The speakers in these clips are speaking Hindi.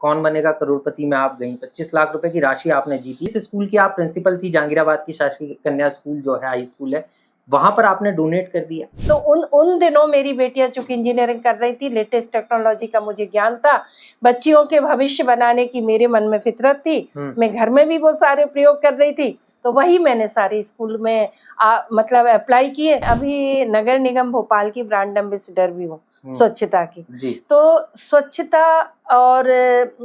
कौन बनेगा करोड़पति में आप गई, 25 लाख रुपए की राशि आपने जीती। इस स्कूल की आप प्रिंसिपल थी, जहांगीराबाद की शासकीय कन्या स्कूल जो है, हाई स्कूल है, वहां पर आपने डोनेट कर दिया। तो उन दिनों मेरी बेटियां चूंकि इंजीनियरिंग कर रही थी, लेटेस्ट टेक्नोलॉजी का मुझे ज्ञान था, बच्चियों के भविष्य बनाने की मेरे मन में फितरत थी। मैं घर में भी वो सारे प्रयोग कर रही थी, तो वही मैंने सारे स्कूल में मतलब अप्लाई किए। अभी नगर निगम भोपाल की ब्रांड एम्बेसडर भी हूँ स्वच्छता की। तो स्वच्छता और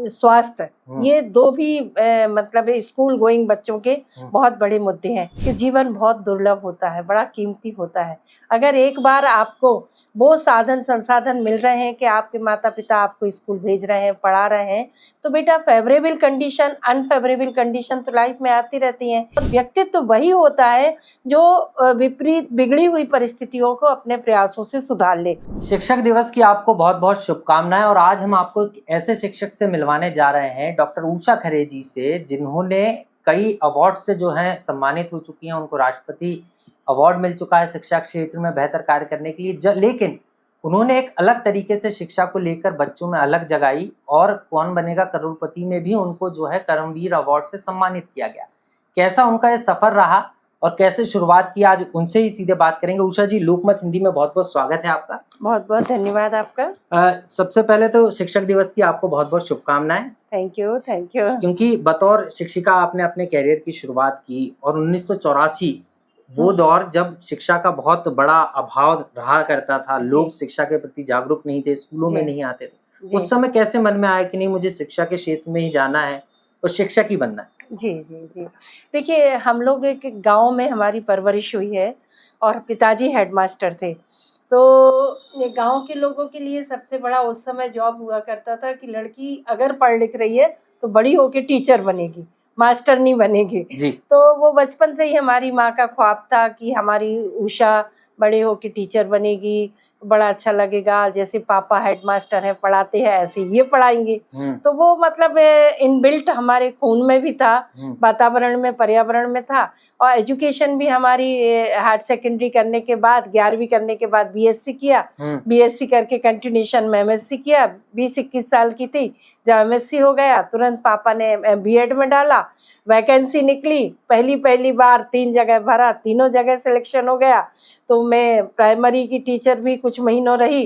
स्वास्थ्य ये दो भी मतलब स्कूल गोइंग बच्चों के बहुत बड़े मुद्दे हैं कि जीवन बहुत दुर्लभ होता है, बड़ा कीमती होता है। अगर एक बार आपको वो साधन संसाधन मिल रहे हैं कि आपके माता पिता आपको स्कूल भेज रहे हैं, पढ़ा रहे हैं, तो बेटा फेवरेबल कंडीशन अनफेवरेबल कंडीशन तो लाइफ में आती रहती हैं। तो व्यक्तित्व तो वही होता है जो विपरीत बिगड़ी हुई परिस्थितियों को अपने प्रयासों से सुधार ले। शिक्षक दिवस की आपको बहुत बहुत शुभकामनाएं। और आज हम आपको एक ऐसे शिक्षक से मिलवाने जा रहे हैं, डॉक्टर उषा खरे जी से, जिन्होंने कई अवार्ड से जो हैं सम्मानित हो चुकी हैं। उनको राष्ट्रपति अवार्ड मिल चुका है शिक्षा क्षेत्र में बेहतर कार्य करने के लिए। लेकिन उन्होंने एक अलग तरीके से शिक्षा को लेकर बच्चों में अलग जगाई, और कौन बनेगा करोड़पति में भी उनको जो है कर्मवीर अवार्ड से सम्मानित किया गया। कैसा उनका ये सफर रहा और कैसे शुरुआत की, आज उनसे ही सीधे बात करेंगे। उषा जी, लोकमत हिंदी में बहुत बहुत स्वागत है आपका। बहुत बहुत धन्यवाद आपका। सबसे पहले तो शिक्षक दिवस की आपको बहुत बहुत शुभकामनाएं। Thank you, thank you. क्योंकि बतौर शिक्षिका आपने अपने कैरियर की शुरुआत की, और 1984 वो दौर जब शिक्षा का बहुत बड़ा अभाव रहा करता था, लोग शिक्षा के प्रति जागरूक नहीं थे, स्कूलों में नहीं आते थे। उस समय कैसे मन में आया कि नहीं, मुझे शिक्षा के क्षेत्र में ही जाना है और शिक्षक ही बनना है? जी जी जी, देखिए हम लोग एक गांव में हमारी परवरिश हुई है और पिताजी हेडमास्टर थे। तो ये गांव के लोगों के लिए सबसे बड़ा उस समय जॉब हुआ करता था कि लड़की अगर पढ़ लिख रही है तो बड़ी होके टीचर बनेगी, मास्टर नहीं बनेगी। तो वो बचपन से ही हमारी माँ का ख्वाब था कि हमारी उषा बड़े होके टीचर बनेगी, बड़ा अच्छा लगेगा, जैसे पापा हेडमास्टर हैं, पढ़ाते हैं, ऐसे ये पढ़ाएंगे। तो वो मतलब इनबिल्ट हमारे खून में भी था, वातावरण में, पर्यावरण में था। और एजुकेशन भी हमारी हायर सेकेंडरी करने के बाद, 11वीं करने के बाद बीएससी किया, बीएससी करके कंटिन्यूशन में एमएससी किया। 20-21 साल की थी जब एमएससी हो गया, तुरंत पापा ने बीएड में डाला। वैकेंसी निकली, पहली बार 3 जगह भरा, तीनों जगह सिलेक्शन हो गया। तो मैं प्राइमरी की टीचर भी कुछ महीनों रही,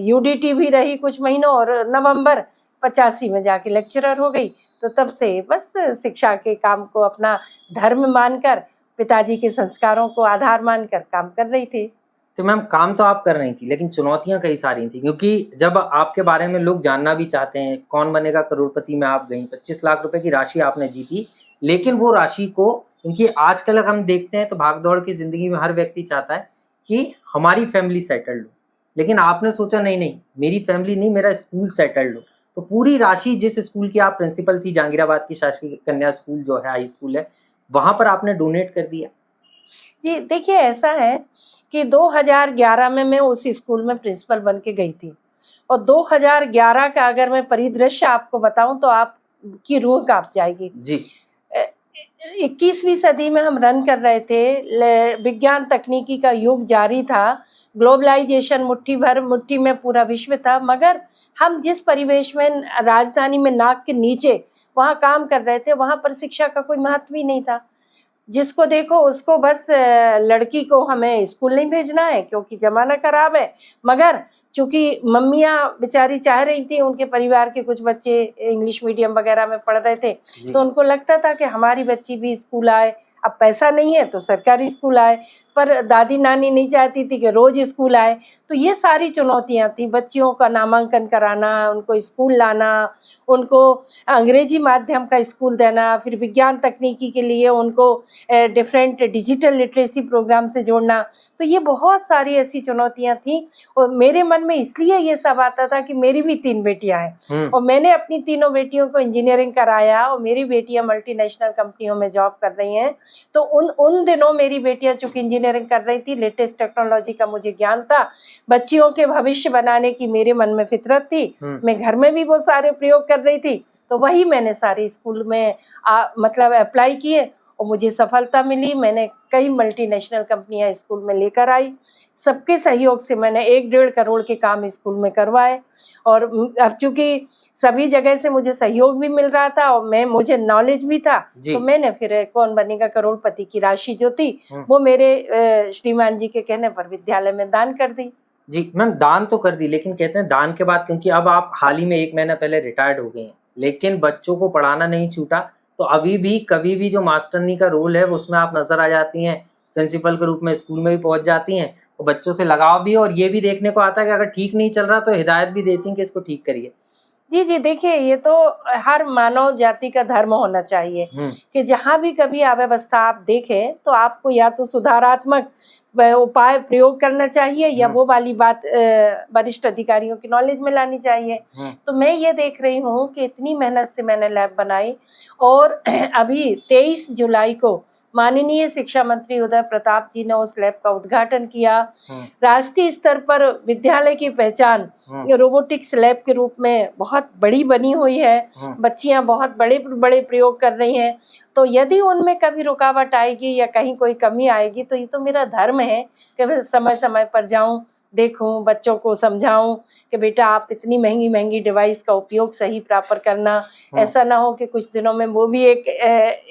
यूडीटी भी रही कुछ महीनों, और नवंबर 85 में जाके लेक्चरर हो गई। तो तब से बस शिक्षा के काम को अपना धर्म मानकर, पिताजी के संस्कारों को आधार मानकर काम कर रही थी। तो मैम, काम तो आप कर रही थी, लेकिन चुनौतियां कई सारी थी। क्योंकि जब आपके बारे में लोग जानना भी चाहते हैं, कौन बनेगा करोड़पति में आप गई, 25 लाख रुपए की राशि आपने जीती, लेकिन वो राशि को, क्योंकि आजकल हम देखते हैं तो भागदौड़ की जिंदगी में हर व्यक्ति चाहता है कि हमारी फैमिली सेटल्ड हो, लेकिन आपने सोचा नहीं, मेरी फैमिली नहीं, मेरा स्कूल सेटल्ड हो। तो पूरी राशि, जिस स्कूल की आप प्रिंसिपल थी, जहांगीराबाद की शासकीय कन्या स्कूल जो है, हाई स्कूल है, वहां पर आपने डोनेट कर दिया। जी देखिए, ऐसा है कि 2011 में मैं उस स्कूल में प्रिंसिपल बन के गई थी, और 2011 का अगर मैं परिदृश्य आपको बताऊं तो आपकी रूह कांप जाएगी जी। 21वीं सदी में हम रन कर रहे थे, विज्ञान तकनीकी का युग जारी था, ग्लोबलाइजेशन मुट्ठी में पूरा विश्व था, मगर हम जिस परिवेश में राजधानी में नाक के नीचे वहाँ काम कर रहे थे, वहाँ पर शिक्षा का कोई महत्व ही नहीं था। जिसको देखो उसको बस लड़की को हमें स्कूल नहीं भेजना है क्योंकि ज़माना खराब है, मगर चूँकि मम्मियाँ बेचारी चाह रही थी, उनके परिवार के कुछ बच्चे इंग्लिश मीडियम वगैरह में पढ़ रहे थे, तो उनको लगता था कि हमारी बच्ची भी स्कूल आए। अब पैसा नहीं है तो सरकारी स्कूल आए, पर दादी नानी नहीं चाहती थी कि रोज़ स्कूल आए। तो ये सारी चुनौतियाँ थी, बच्चियों का नामांकन कराना, उनको स्कूल लाना, उनको अंग्रेजी माध्यम का स्कूल देना, फिर विज्ञान तकनीकी के लिए उनको डिफरेंट डिजिटल लिटरेसी प्रोग्राम से जोड़ना। तो ये बहुत सारी ऐसी चुनौतियाँ थी, और मेरे मन में इसलिए ये सब आता था कि मेरी भी 3 बेटियां हैं, और मैंने अपनी तीनों बेटियों को इंजीनियरिंग कराया, और मेरी बेटियां मल्टीनेशनल कंपनियों में जॉब कर रही हैं। तो उन दिनों मेरी बेटियां चूंकि इंजीनियरिंग कर रही थी, लेटेस्ट टेक्नोलॉजी का मुझे ज्ञान था, बच्चियों के भविष्य बनाने की मेरे मन में फितरत थी, मैं घर में भी वो सारे प्रयोग कर रही थी। तो वही मैंने सारे स्कूल में मतलब अप्लाई किए, और मुझे सफलता मिली। मैंने कई मल्टीनेशनल कंपनियां स्कूल में लेकर आई। सबके सहयोग से मैंने 1-1.5 करोड़ के काम स्कूल में करवाए। और अब चूंकि सभी जगह से मुझे सहयोग भी मिल रहा था और मुझे नॉलेज भी था, तो मैंने फिर कौन बनेगा करोड़पति की राशि जो थी वो मेरे श्रीमान जी के कहने पर विद्यालय में दान कर दी। जी मैम, दान तो कर दी, लेकिन कहते हैं दान के बाद, क्योंकि अब आप हाल ही में 1 महीना पहले रिटायर्ड हो गए हैं, लेकिन बच्चों को पढ़ाना नहीं छूटा, तो अभी भी कभी भी जो मास्टरनी का रोल है उसमें आप नजर आ जाती हैं, प्रिंसिपल के रूप में स्कूल में भी पहुंच जाती हैं, तो बच्चों से लगाव भी है, और ये भी देखने को आता है कि अगर ठीक नहीं चल रहा तो हिदायत भी देती हैं कि इसको ठीक करिए। जी, जी, देखिए ये तो हर मानव जाति का धर्म होना चाहिए कि जहाँ भी कभी अव्यवस्था आप देखें तो आपको या तो सुधारात्मक उपाय प्रयोग करना चाहिए या वो वाली बात वरिष्ठ अधिकारियों की नॉलेज में लानी चाहिए। तो मैं ये देख रही हूँ कि इतनी मेहनत से मैंने लैब बनाई और अभी 23 जुलाई को माननीय शिक्षा मंत्री उदय प्रताप जी ने उस लैब का उद्घाटन किया। राष्ट्रीय स्तर पर विद्यालय की पहचान रोबोटिक्स लैब के रूप में बहुत बड़ी बनी हुई है। बच्चियां बहुत बड़े बड़े प्रयोग कर रही हैं। तो यदि उनमें कभी रुकावट आएगी या कहीं कोई कमी आएगी तो ये तो मेरा धर्म है कि मैं समय समय पर जाऊं, देखूं, बच्चों को समझाऊं कि बेटा आप इतनी महंगी महंगी डिवाइस का उपयोग सही प्रॉपर करना। ऐसा ना हो कि कुछ दिनों में वो भी एक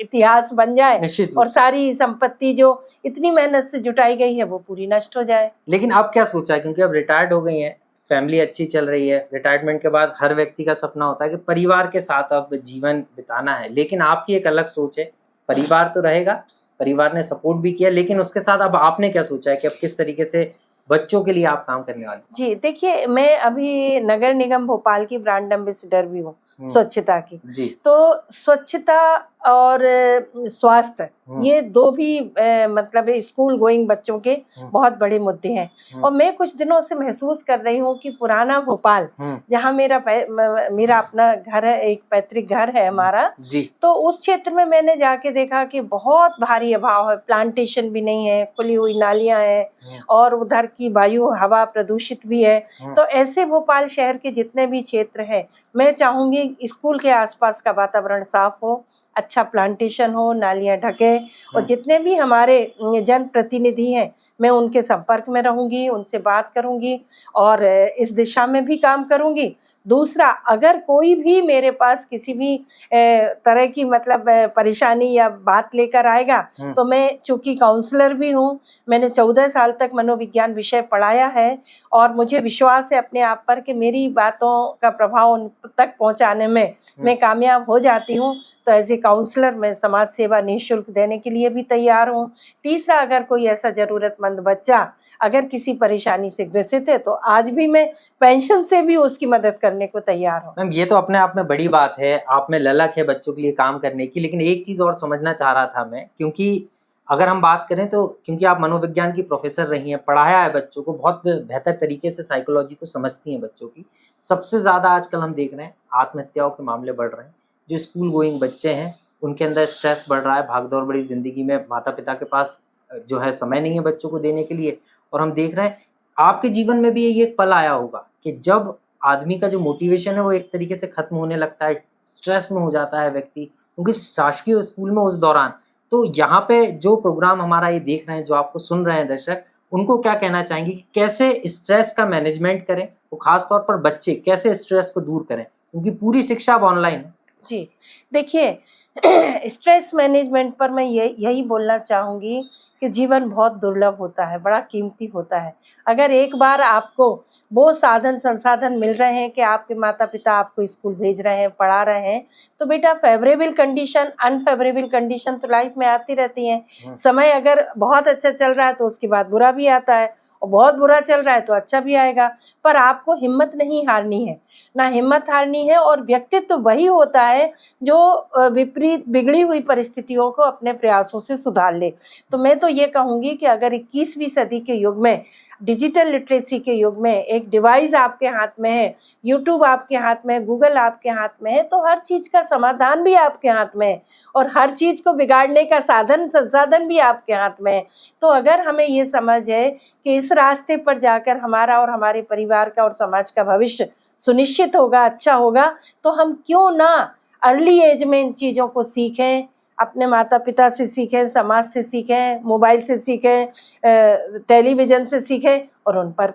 इतिहास बन जाए और सारी संपत्ति जो इतनी मेहनत से जुटाई गई है वो पूरी नष्ट हो जाए। लेकिन आप क्या सोचा है, क्योंकि अब रिटायर्ड हो गई हैं, फैमिली अच्छी चल रही है, रिटायरमेंट के बाद हर व्यक्ति का सपना होता है कि परिवार के साथ अब जीवन बिताना है, लेकिन आपकी एक अलग सोच है, परिवार तो रहेगा, परिवार ने सपोर्ट भी किया, लेकिन उसके साथ अब आपने क्या सोचा है कि अब किस तरीके से बच्चों के लिए आप काम करने वाले? जी, देखिए मैं अभी नगर निगम भोपाल की ब्रांड एम्बेसडर भी हूँ स्वच्छता की। जी। तो स्वच्छता और स्वास्थ्य ये दो भी मतलब स्कूल गोइंग बच्चों के बहुत बड़े मुद्दे हैं। और मैं कुछ दिनों से महसूस कर रही हूँ कि पुराना भोपाल जहाँ मेरा अपना घर है, एक पैतृक घर है हमारा, तो उस क्षेत्र में मैंने जाके देखा कि बहुत भारी अभाव है, प्लांटेशन भी नहीं है, खुली हुई नालियां हैं और उधर की वायु हवा प्रदूषित भी है। तो ऐसे भोपाल शहर के जितने भी क्षेत्र हैं, मैं चाहूंगी स्कूल के आसपास का वातावरण साफ हो, अच्छा प्लांटेशन हो, नालियां ढके और जितने भी हमारे जनप्रतिनिधि हैं मैं उनके संपर्क में रहूंगी, उनसे बात करूंगी और इस दिशा में भी काम करूंगी। दूसरा, अगर कोई भी मेरे पास किसी भी तरह की मतलब परेशानी या बात लेकर आएगा तो मैं चूंकि काउंसलर भी हूँ, मैंने 14 साल तक मनोविज्ञान विषय पढ़ाया है और मुझे विश्वास है अपने आप पर कि मेरी बातों का प्रभाव उन तक पहुँचाने में मैं कामयाब हो जाती हूँ। तो एज ए काउंसलर मैं समाज सेवा निःशुल्क देने के लिए भी तैयार हूँ। तीसरा, अगर कोई ऐसा जरूरतमंद बच्चा अगर किसी परेशानी से ग्रसित है तो आज भी मैं पेंशन से भी उसकी मदद करने को तैयार हूँ। मैम, ये तो अपने आप में बड़ी बात है, आप में ललक है बच्चों के लिए काम करने की, लेकिन एक चीज़ और समझना चाह रहा था मैं, क्योंकि अगर हम बात करें तो क्योंकि आप मनोविज्ञान की प्रोफेसर रही हैं, पढ़ाया है बच्चों को, बहुत बेहतर तरीके से साइकोलॉजी को समझती हैं बच्चों की। सबसे ज़्यादा आजकल हम देख रहे हैं आत्महत्याओं के मामले बढ़ रहे हैं। जो स्कूल गोइंग बच्चे हैं उनके अंदर स्ट्रेस बढ़ रहा है, भागदौड़ बड़ी ज़िंदगी में, माता पिता के पास जो है समय नहीं है बच्चों को देने के लिए। और हम देख रहे हैं आपके जीवन में भी ये एक पल आया होगा कि जब आदमी का जो मोटिवेशन है वो एक तरीके से खत्म होने लगता है, स्ट्रेस में हो जाता है व्यक्ति, क्योंकि शासकीय स्कूल में उस दौरान। तो यहाँ पे जो प्रोग्राम हमारा ये देख रहे हैं, जो आपको सुन रहे हैं दर्शक, उनको क्या कहना चाहेंगे कि कैसे स्ट्रेस का मैनेजमेंट करें, वो खास तौर पर बच्चे कैसे स्ट्रेस को दूर करें, क्योंकि पूरी शिक्षा अब ऑनलाइन है। जी, देखिए स्ट्रेस मैनेजमेंट पर मैं यही बोलना चाहूँगी कि जीवन बहुत दुर्लभ होता है, बड़ा कीमती होता है। अगर एक बार आपको वो साधन संसाधन मिल रहे हैं कि आपके माता पिता आपको स्कूल भेज रहे हैं, पढ़ा रहे हैं, तो बेटा फेवरेबल कंडीशन, अनफेवरेबल कंडीशन तो लाइफ में आती रहती हैं। समय अगर बहुत अच्छा चल रहा है तो उसके बाद बुरा भी आता है और बहुत बुरा चल रहा है तो अच्छा भी आएगा। पर आपको हिम्मत नहीं हारनी है, ना हिम्मत हारनी है। और व्यक्तित्व तो वही होता है जो विपरीत बिगड़ी हुई परिस्थितियों को अपने प्रयासों से सुधार ले। तो मैं तो ये कहूँगी कि अगर 21वीं सदी के युग में, डिजिटल लिटरेसी के युग में एक डिवाइस आपके हाथ में है, यूट्यूब आपके हाथ में है, गूगल आपके हाथ में है, तो हर चीज़ का समाधान भी आपके हाथ में है और हर चीज़ को बिगाड़ने का साधन संसाधन भी आपके हाथ में है। तो अगर हमें ये समझ है कि इस रास्ते पर जाकर हमारा और हमारे परिवार का और समाज का भविष्य सुनिश्चित होगा, अच्छा होगा, तो हम क्यों ना अर्ली एज में इन चीज़ों को सीखें, अपने माता पिता से सीखें, समाज से सीखें, मोबाइल से सीखें, टेलीविजन से सीखें और उन पर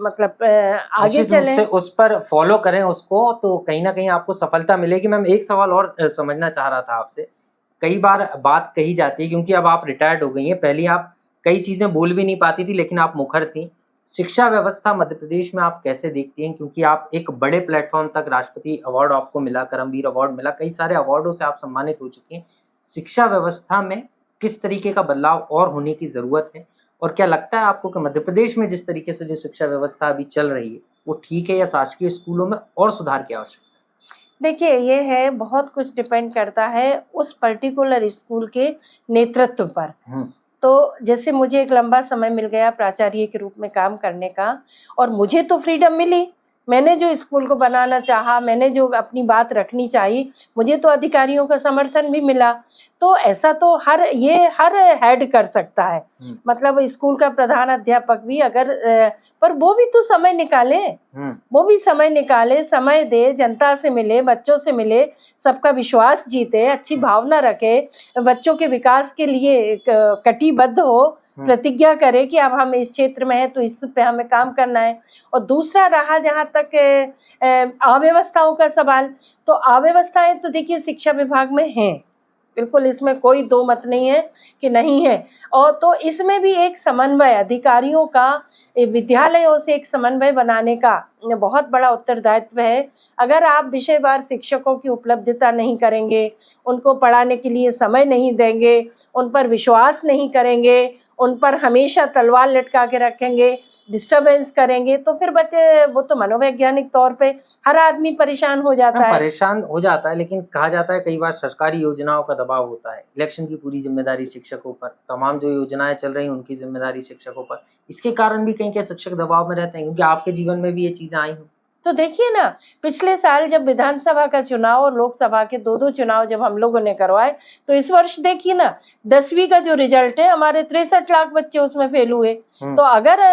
मतलब आगे निश्चित रूप चलें। से उस पर फॉलो करें उसको, तो कहीं न कहीं आपको सफलता मिलेगी। मैम एक सवाल और समझना चाह रहा था आपसे। कई बार बात कही जाती है क्योंकि अब आप रिटायर्ड हो गई हैं, पहले आप कई चीज़ें बोल भी नहीं पाती थी लेकिन आप मुखर थीं। शिक्षा व्यवस्था मध्य प्रदेश में आप कैसे देखती हैं? क्योंकि आप एक बड़े प्लेटफ़ॉर्म तक राष्ट्रपति अवार्ड आपको मिला, करमवीर अवार्ड मिला, कई सारे अवार्डों से आप सम्मानित हो चुकी हैं। शिक्षा व्यवस्था में किस तरीके का बदलाव और होने की ज़रूरत है? और क्या लगता है आपको कि मध्य प्रदेश में जिस तरीके से जो शिक्षा व्यवस्था अभी चल रही है, वो ठीक है या शासकीय स्कूलों में और सुधार की आवश्यकता देखिए, ये है बहुत कुछ डिपेंड करता है उस पर्टिकुलर स्कूल के नेतृत्व पर। है? तो जैसे मुझे एक लंबा समय मिल गया प्राचार्य के रूप में काम करने का और मुझे तो फ्रीडम मिली। मैंने जो स्कूल को बनाना चाहा, मैंने जो अपनी बात रखनी चाहिए, मुझे तो अधिकारियों का समर्थन भी मिला। तो ऐसा तो हर हेड कर सकता है। मतलब स्कूल का प्रधान अध्यापक भी अगर पर वो भी तो समय निकाले, वो भी समय निकाले, समय दे, जनता से मिले, बच्चों से मिले, सबका विश्वास जीते, अच्छी भावना रखे, बच्चों के विकास के लिए कटिबद्ध हो, प्रतिज्ञा करे कि अब हम इस क्षेत्र में हैं तो इस पे हमें काम करना है। और दूसरा रहा जहाँ तक अव्यवस्थाओं का सवाल, तो अव्यवस्थाएं तो देखिए शिक्षा विभाग में हैं, बिल्कुल इसमें कोई दो मत नहीं है कि नहीं है। और तो इसमें भी एक समन्वय अधिकारियों का, विद्यालयों से एक समन्वय बनाने का बहुत बड़ा उत्तरदायित्व है। अगर आप विषयवार शिक्षकों की उपलब्धता नहीं करेंगे, उनको पढ़ाने के लिए समय नहीं देंगे, उन पर विश्वास नहीं करेंगे, उन पर हमेशा तलवार लटका के रखेंगे, डिस्टर्बेंस करेंगे, तो फिर बच्चे वो तो मनोवैज्ञानिक तौर पे हर आदमी परेशान हो जाता है। परेशान हो जाता है, लेकिन कहा जाता है कई बार सरकारी योजनाओं का दबाव होता है। इलेक्शन की पूरी ज़िम्मेदारी शिक्षकों पर, तमाम जो योजनाएँ चल रही हैं उनकी ज़िम्मेदारी शिक्षकों पर। इसके कारण भी कहीं क्या शिक्षक दबाव में रहते हैं? क्योंकि आपके जीवन में भी ये चीज़ें आई हों। तो देखिए ना, पिछले साल जब विधानसभा का चुनाव और लोकसभा के 2-2 चुनाव जब हम लोगों ने करवाए, तो इस वर्ष देखिए ना 10वीं का जो रिजल्ट है, हमारे 63 लाख बच्चे उसमें फेल हुए। तो अगर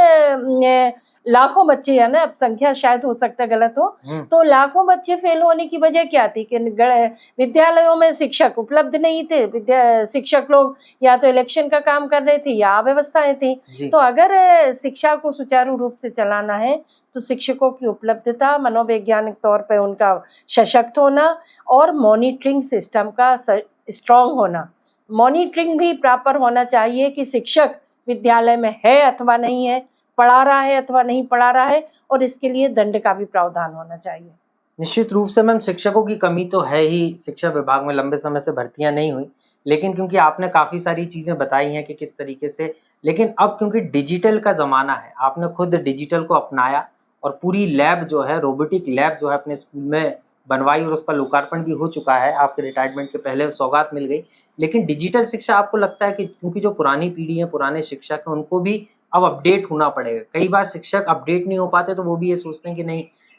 लाखों बच्चे, या ना अब संख्या शायद हो सकता है गलत हो, तो लाखों बच्चे फेल होने की वजह क्या थी कि विद्यालयों में शिक्षक उपलब्ध नहीं थे। शिक्षक लोग या तो इलेक्शन का काम कर रहे थे या अव्यवस्थाएं थी। तो अगर शिक्षा को सुचारू रूप से चलाना है तो शिक्षकों की उपलब्धता, मनोवैज्ञानिक तौर पे उनका सशक्त होना और मॉनिटरिंग सिस्टम का स्ट्रॉन्ग होना। मॉनिटरिंग भी प्रॉपर होना चाहिए कि शिक्षक विद्यालय में है अथवा नहीं है, पढ़ा रहा है अथवा नहीं पढ़ा रहा है, और इसके लिए दंड का भी प्रावधान होना चाहिए। निश्चित रूप से मैम शिक्षकों की कमी तो है ही, शिक्षा विभाग में लंबे समय से भर्तियां नहीं हुई, लेकिन क्योंकि आपने काफ़ी सारी चीज़ें बताई हैं कि किस तरीके से, लेकिन अब क्योंकि डिजिटल का ज़माना है, आपने खुद डिजिटल को अपनाया और पूरी लैब जो है, रोबोटिक लैब जो है अपने स्कूल में बनवाई और उसका लोकार्पण भी हो चुका है, आपके रिटायरमेंट के पहले सौगात मिल गई। लेकिन डिजिटल शिक्षा आपको लगता है कि क्योंकि जो पुरानी पीढ़ी है, पुराने शिक्षक हैं, उनको भी अब अपडेट होना पड़ेगा। कई बार शिक्षक अपडेट नहीं हो पाते तो वो भी ये सोचते हैं कि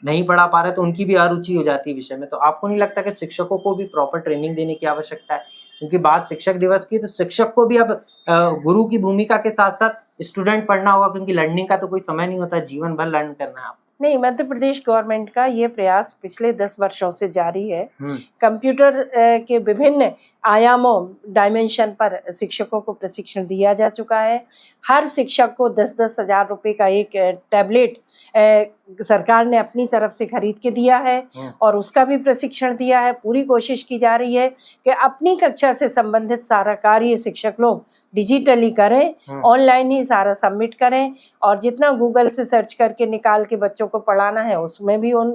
नहीं पढ़ा पा रहे, तो उनकी भी अरुचि हो जाती है विषय में। तो आपको नहीं लगता कि शिक्षकों को भी प्रॉपर ट्रेनिंग देने की आवश्यकता है? क्योंकि बात शिक्षक दिवस की, तो शिक्षक को भी अब गुरु की भूमिका के साथ-साथ स्टूडेंट पढ़ना होगा, क्योंकि लर्निंग का तो कोई समय नहीं होता, जीवन भर लर्न करना है आपको। नहीं, मध्य प्रदेश गवर्नमेंट का ये प्रयास पिछले 10 वर्षों से जारी है। कंप्यूटर के विभिन्न आयामों, डायमेंशन पर शिक्षकों को प्रशिक्षण दिया जा चुका है। हर शिक्षक को 10-10 हज़ार रुपए का एक टैबलेट सरकार ने अपनी तरफ से खरीद के दिया है और उसका भी प्रशिक्षण दिया है। पूरी कोशिश की जा रही है कि अपनी कक्षा से संबंधित सारा कार्य शिक्षक लोग डिजिटली करें, ऑनलाइन ही सारा सबमिट करें, और जितना गूगल से सर्च करके निकाल के बच्चों को पढ़ाना है उसमें भी उन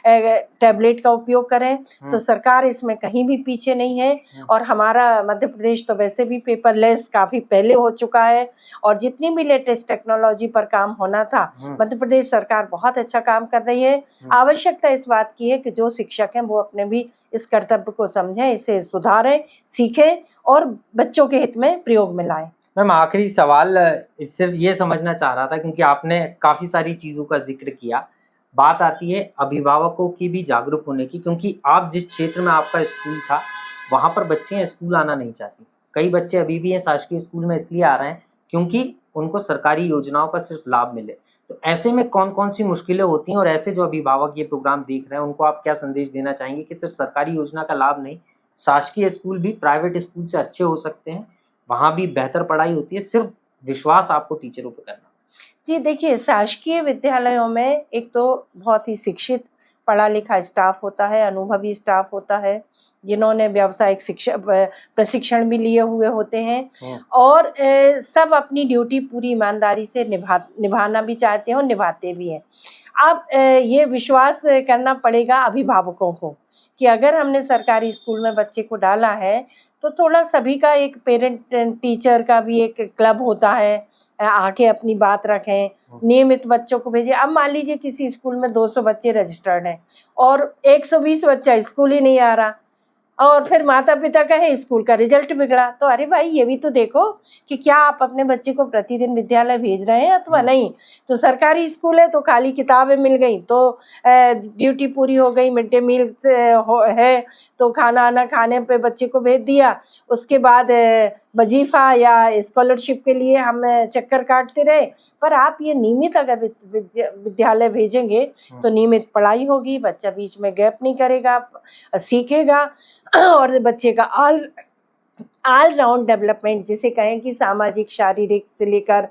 टैबलेट का उपयोग करें। तो सरकार इसमें कहीं भी पीछे नहीं है, और हमारा मध्य प्रदेश तो वैसे भी पेपरलेस काफ़ी पहले हो चुका है, और जितनी भी लेटेस्ट टेक्नोलॉजी पर काम होना था, मध्य प्रदेश सरकार बहुत अच्छा काम कर रही है। आवश्यकता इस बात की है कि जो शिक्षक हैं वो अपने भी इस कर्तव्य को समझें, इसे सुधारें, सीखें और बच्चों के हित में प्रयोग में लाएं। मैम आखिरी सवाल सिर्फ ये समझना चाह रहा था, क्योंकि आपने काफ़ी सारी चीज़ों का जिक्र किया, बात आती है अभिभावकों की भी जागरूक होने की, क्योंकि आप जिस क्षेत्र में आपका स्कूल था वहाँ पर बच्चे स्कूल आना नहीं चाहते। कई बच्चे अभी भी शासकीय स्कूल में इसलिए आ रहे हैं क्योंकि उनको सरकारी योजनाओं का सिर्फ लाभ मिले। तो ऐसे में कौन-कौन सी मुश्किलें होती हैं, और ऐसे जो अभिभावक ये प्रोग्राम देख रहे हैं उनको आप क्या संदेश देना चाहेंगे कि सिर्फ सरकारी योजना का लाभ नहीं, शासकीय स्कूल भी प्राइवेट स्कूल से अच्छे हो सकते हैं, वहाँ भी बेहतर पढ़ाई होती है, सिर्फ विश्वास आपको टीचरों पे करना। जी देखिए, शासकीय विद्यालयों में एक तो बहुत ही शिक्षित पढ़ा लिखा स्टाफ होता है, अनुभवी स्टाफ होता है, जिन्होंने व्यावसायिक शिक्षा प्रशिक्षण भी लिए हुए होते हैं और सब अपनी ड्यूटी पूरी ईमानदारी से निभाना भी चाहते हैं और निभाते भी हैं। अब ये विश्वास करना पड़ेगा अभिभावकों को कि अगर हमने सरकारी स्कूल में बच्चे को डाला है, तो थोड़ा सभी का एक पेरेंट टीचर का भी एक क्लब होता है, आके अपनी बात रखें, नियमित बच्चों को भेजें। अब मान लीजिए किसी स्कूल में 200 बच्चे रजिस्टर्ड हैं और 120 बच्चा स्कूल ही नहीं आ रहा और फिर माता-पिता कहें स्कूल का रिजल्ट बिगड़ा, तो अरे भाई ये भी तो देखो कि क्या आप अपने बच्चे को प्रतिदिन विद्यालय भेज रहे हैं अथवा नहीं। तो सरकारी स्कूल है तो खाली किताबें मिल गई तो ड्यूटी पूरी हो गई, मिड डे मील है तो खाना खाने पे बच्चे को भेज दिया, उसके बाद वजीफा या स्कॉलरशिप के लिए हम चक्कर काटते रहे। पर आप ये नियमित अगर विद्यालय भेजेंगे तो नियमित पढ़ाई होगी, बच्चा बीच में गैप नहीं करेगा, सीखेगा और बच्चे का ऑल राउंड डेवलपमेंट जिसे कहें कि सामाजिक, शारीरिक से लेकर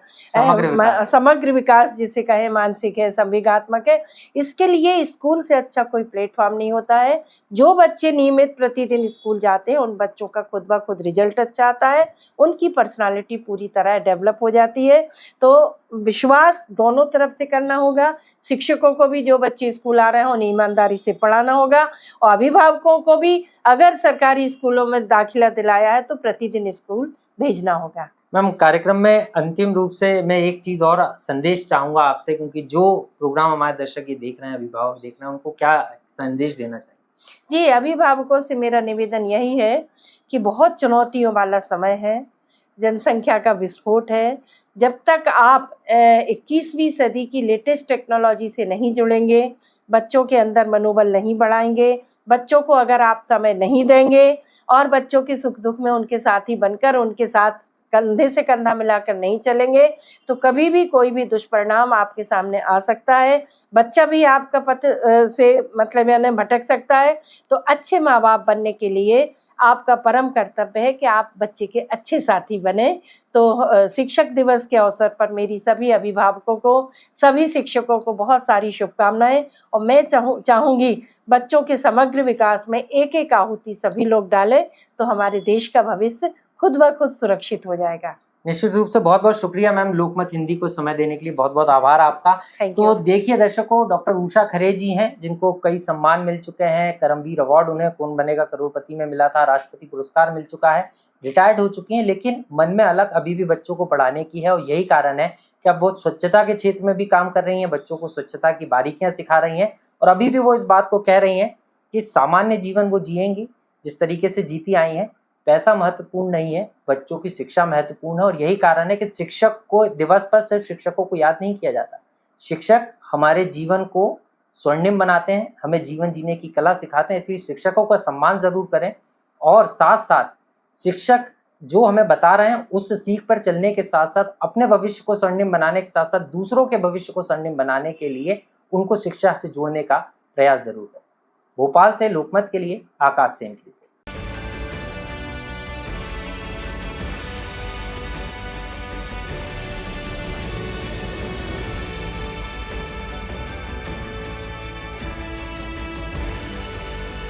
समग्र विकास जिसे कहें, मानसिक है, संवेगात्मक है, इसके लिए स्कूल से अच्छा कोई प्लेटफॉर्म नहीं होता है। जो बच्चे नियमित प्रतिदिन स्कूल जाते हैं उन बच्चों का खुद ब खुद रिजल्ट अच्छा आता है, उनकी पर्सनालिटी पूरी तरह डेवलप हो जाती है। तो विश्वास दोनों तरफ से करना होगा, शिक्षकों को भी जो बच्चे स्कूल आ रहे हैं उन्हें ईमानदारी से पढ़ाना होगा और अभिभावकों को भी अगर सरकारी स्कूलों में दाखिला दिलाया है तो प्रतिदिन स्कूल भेजना होगा। मैम, कार्यक्रम में अंतिम रूप से मैं एक चीज़ और संदेश चाहूँगा आपसे, क्योंकि जो प्रोग्राम हमारे दर्शक ये देख रहे हैं, अभिभावक देख रहे हैं, उनको क्या संदेश देना चाहिए? जी, अभिभावकों से मेरा निवेदन यही है कि बहुत चुनौतियों वाला समय है, जनसंख्या का विस्फोट है। जब तक आप 21वीं सदी की लेटेस्ट टेक्नोलॉजी से नहीं जुड़ेंगे, बच्चों के अंदर मनोबल नहीं बढ़ाएंगे, बच्चों को अगर आप समय नहीं देंगे और बच्चों के सुख दुख में उनके साथी बनकर उनके साथ कंधे से कंधा मिलाकर नहीं चलेंगे तो कभी भी कोई भी दुष्परिणाम आपके सामने आ सकता है। बच्चा भी आपका पथ से मतलब यानी भटक सकता है। तो अच्छे माँ बाप बनने के लिए आपका परम कर्तव्य है कि आप बच्चे के अच्छे साथी बने। तो शिक्षक दिवस के अवसर पर मेरी सभी अभिभावकों को, सभी शिक्षकों को बहुत सारी शुभकामनाएं और मैं चाहूँगी बच्चों के समग्र विकास में एक-एक आहुति सभी लोग डालें तो हमारे देश का भविष्य खुद ब खुद सुरक्षित हो जाएगा। निश्चित रूप से बहुत-बहुत शुक्रिया मैम, लोकमत हिंदी को समय देने के लिए बहुत-बहुत आभार आपका। थैंक तो यू। देखिए दर्शकों, डॉक्टर उषा खरे जी हैं, जिनको कई सम्मान मिल चुके हैं, कर्मवीर अवार्ड उन्हें कौन बनेगा करोड़पति में मिला था, राष्ट्रपति पुरस्कार मिल चुका है, रिटायर्ड हो चुकी हैं, लेकिन मन में अलग अभी भी बच्चों को पढ़ाने की है और यही कारण है कि अब वो स्वच्छता के क्षेत्र में भी काम कर रही हैं, बच्चों को स्वच्छता की बारीकियाँ सिखा रही हैं और अभी भी वो इस बात को कह रही हैं कि सामान्य जीवन वो जिएँगी, जिस तरीके से जीती आई हैं। पैसा महत्वपूर्ण नहीं है, बच्चों की शिक्षा महत्वपूर्ण है और यही कारण है कि शिक्षक को दिवस पर सिर्फ शिक्षकों को याद नहीं किया जाता। शिक्षक हमारे जीवन को स्वर्णिम बनाते हैं, हमें जीवन जीने की कला सिखाते हैं, इसलिए शिक्षकों का सम्मान ज़रूर करें और साथ-साथ शिक्षक जो हमें बता रहे हैं उस सीख पर चलने के साथ-साथ अपने भविष्य को स्वर्णिम बनाने के साथ-साथ दूसरों के भविष्य को स्वर्णिम बनाने के लिए उनको शिक्षा से जोड़ने का प्रयास ज़रूर करें। भोपाल से लोकमत के लिए आकाश सेन की